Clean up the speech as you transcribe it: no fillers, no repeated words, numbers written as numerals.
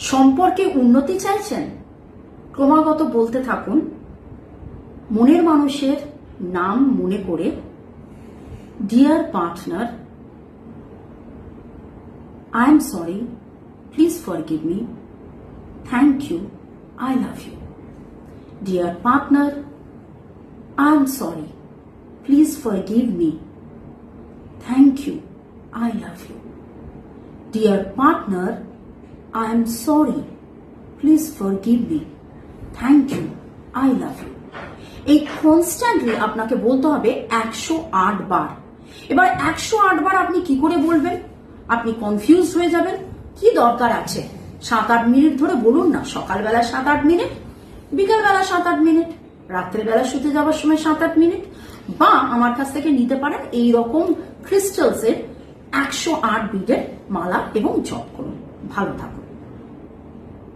সম্পর্কে উন্নতি চাইছেন? ক্রমাগত বলতে থাকুন মনের মানুষের নাম মনে করে, dear partner, I am sorry, please forgive me, thank you, I love you. Dear partner, I am sorry, please forgive me, thank you, I love you. Dear partner, I am sorry, please forgive me, thank you, I love you. এই constantly আপনাকে বলতে হবে 108 বার। এবার 108 বার আপনি কি করে বলবেন? আপনি কনফিউজ হয়ে যাবেন। কি দরকার আছে 7-8 মিনিট ধরে বলুন না। সকালবেলা 7-8 মিনিট, বিকালবেলা 7-8 মিনিট, রাত্রেবেলা শুতে যাওয়ার সময় 7-8 মিনিট, বা আমার কাছ থেকে নিতে পারেন এই রকম ক্রিস্টালসের 108 বিটের মালা এবং জপ করুন। ভালো থাকুন।